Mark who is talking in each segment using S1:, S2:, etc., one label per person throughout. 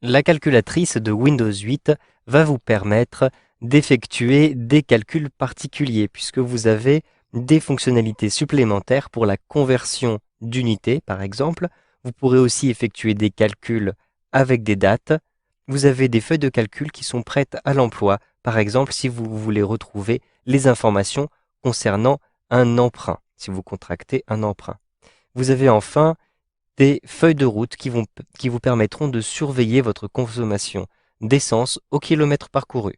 S1: La calculatrice de Windows 8 va vous permettre d'effectuer des calculs particuliers puisque vous avez des fonctionnalités supplémentaires pour la conversion d'unités, par exemple. Vous pourrez aussi effectuer des calculs avec des dates. Vous avez des feuilles de calcul qui sont prêtes à l'emploi, par exemple si vous voulez retrouver les informations concernant un emprunt, si vous contractez un emprunt. Vous avez enfin des feuilles de route qui vous permettront de surveiller votre consommation d'essence au kilomètre parcouru.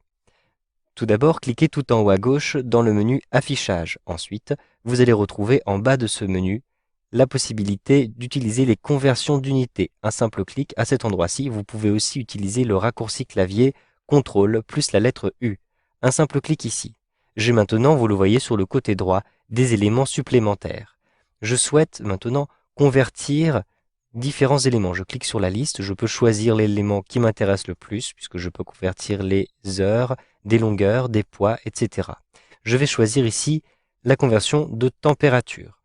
S1: Tout d'abord, cliquez tout en haut à gauche dans le menu Affichage. Ensuite, vous allez retrouver en bas de ce menu la possibilité d'utiliser les conversions d'unités. Un simple clic à cet endroit-ci. Vous pouvez aussi utiliser le raccourci clavier CTRL plus la lettre U. Un simple clic ici. J'ai maintenant, vous le voyez sur le côté droit, des éléments supplémentaires. Je souhaite maintenant convertir différents éléments. Je clique sur la liste, je peux choisir l'élément qui m'intéresse le plus, puisque je peux convertir les heures, des longueurs, des poids, etc. Je vais choisir ici la conversion de température.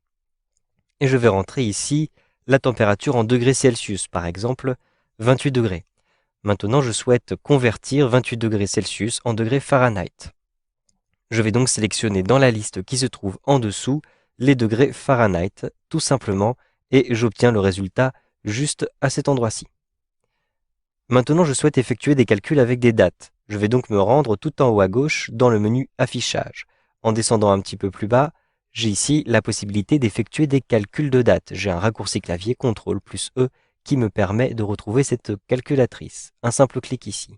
S1: Et je vais rentrer ici la température en degrés Celsius, par exemple 28 degrés. Maintenant, je souhaite convertir 28 degrés Celsius en degrés Fahrenheit. Je vais donc sélectionner dans la liste qui se trouve en dessous les degrés Fahrenheit, tout simplement, et j'obtiens le résultat juste à cet endroit-ci. Maintenant, je souhaite effectuer des calculs avec des dates. Je vais donc me rendre tout en haut à gauche dans le menu Affichage. En descendant un petit peu plus bas, j'ai ici la possibilité d'effectuer des calculs de date. J'ai un raccourci clavier CTRL plus E qui me permet de retrouver cette calculatrice. Un simple clic ici.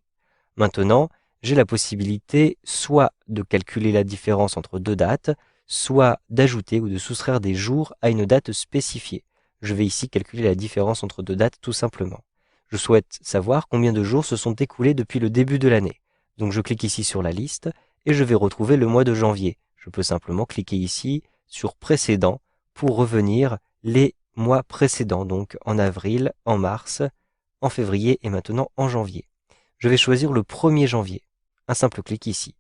S1: Maintenant, j'ai la possibilité soit de calculer la différence entre deux dates, soit d'ajouter ou de soustraire des jours à une date spécifiée. Je vais ici calculer la différence entre deux dates tout simplement. Je souhaite savoir combien de jours se sont écoulés depuis le début de l'année. Donc je clique ici sur la liste et je vais retrouver le mois de janvier. Je peux simplement cliquer ici sur précédent pour revenir les mois précédents, donc en avril, en mars, en février et maintenant en janvier. Je vais choisir le 1er janvier. Un simple clic ici.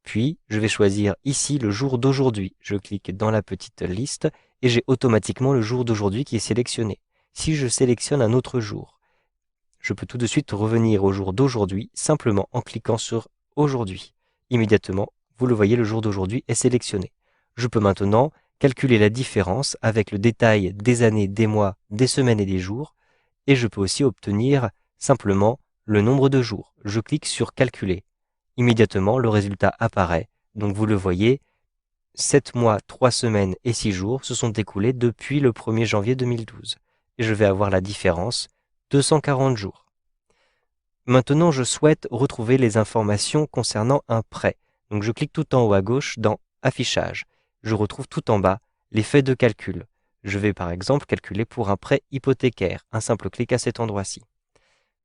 S1: Puis, je vais choisir ici le jour d'aujourd'hui. Je clique dans la petite liste et j'ai automatiquement le jour d'aujourd'hui qui est sélectionné. Si je sélectionne un autre jour, je peux tout de suite revenir au jour d'aujourd'hui simplement en cliquant sur aujourd'hui. Immédiatement, vous le voyez, le jour d'aujourd'hui est sélectionné. Je peux maintenant calculer la différence avec le détail des années, des mois, des semaines et des jours. Et je peux aussi obtenir simplement le nombre de jours. Je clique sur calculer. Immédiatement, le résultat apparaît. Donc vous le voyez, 7 mois, 3 semaines et 6 jours se sont écoulés depuis le 1er janvier 2012. Et je vais avoir la différence, 240 jours. Maintenant, je souhaite retrouver les informations concernant un prêt. Donc je clique tout en haut à gauche dans Affichage. Je retrouve tout en bas les faits de calcul. Je vais par exemple calculer pour un prêt hypothécaire. Un simple clic à cet endroit-ci.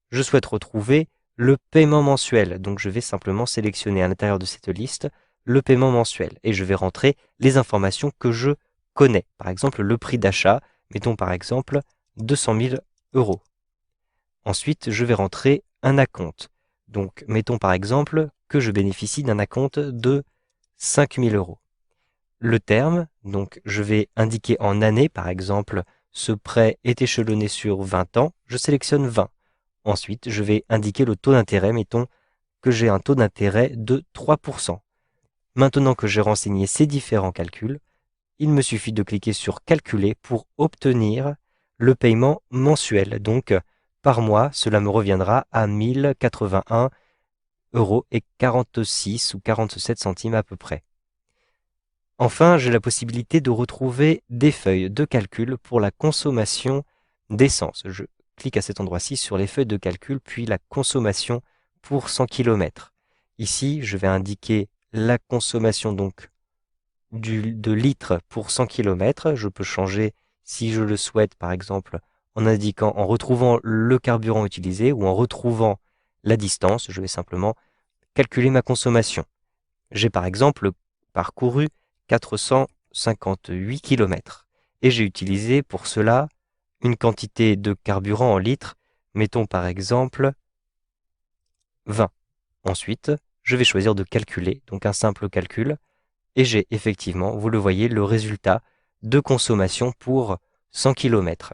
S1: Je souhaite retrouver le paiement mensuel. Donc je vais simplement sélectionner à l'intérieur de cette liste le paiement mensuel. Et je vais rentrer les informations que je connais. Par exemple, le prix d'achat. Mettons par exemple 200 000 euros. Ensuite, je vais rentrer un acompte. Donc, mettons par exemple que je bénéficie d'un acompte de 5 000 euros. Le terme, donc je vais indiquer en années, par exemple, ce prêt est échelonné sur 20 ans, je sélectionne 20. Ensuite, je vais indiquer le taux d'intérêt, mettons que j'ai un taux d'intérêt de 3%. Maintenant que j'ai renseigné ces différents calculs, il me suffit de cliquer sur Calculer pour obtenir le paiement mensuel. Donc, par mois, cela me reviendra à 1081 euros et 46 ou 47 centimes à peu près. Enfin, j'ai la possibilité de retrouver des feuilles de calcul pour la consommation d'essence. Je clique à cet endroit-ci sur les feuilles de calcul, puis la consommation pour 100 km. Ici, je vais indiquer la consommation donc de litres pour 100 km. Je peux changer si je le souhaite, par exemple, en retrouvant le carburant utilisé ou en retrouvant la distance. Je vais simplement calculer ma consommation. J'ai par exemple parcouru 458 km et j'ai utilisé pour cela une quantité de carburant en litres, mettons par exemple 20. Ensuite, je vais choisir de calculer, donc un simple calcul, et j'ai effectivement, vous le voyez, le résultat de consommation pour 100 km.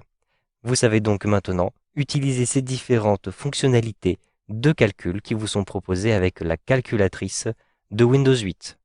S1: Vous savez donc maintenant utiliser ces différentes fonctionnalités de calcul qui vous sont proposées avec la calculatrice de Windows 8.